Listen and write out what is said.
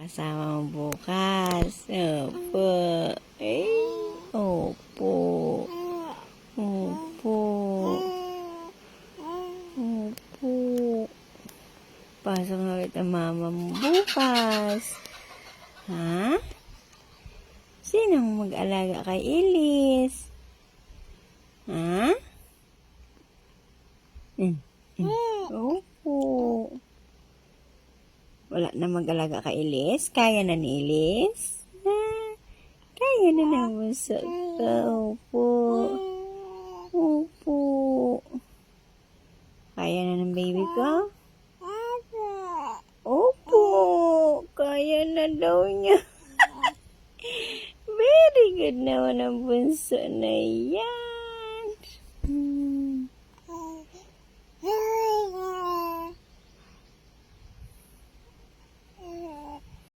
Kasama mo bukas. Opo. Opo. Opo. Opo. Pasok na ulit ang mama mo bukas. Ha? Sinong mag-alaga kay Elise? Ha? Opo. Wala na mag-alaga kay Elise? Kaya na ni Elise? Ha? Kaya na ng bunso ka? Opo. Opo. Kaya na ng baby ko? Opo. Kaya na daw niya. Very good naman ang bunso na yan.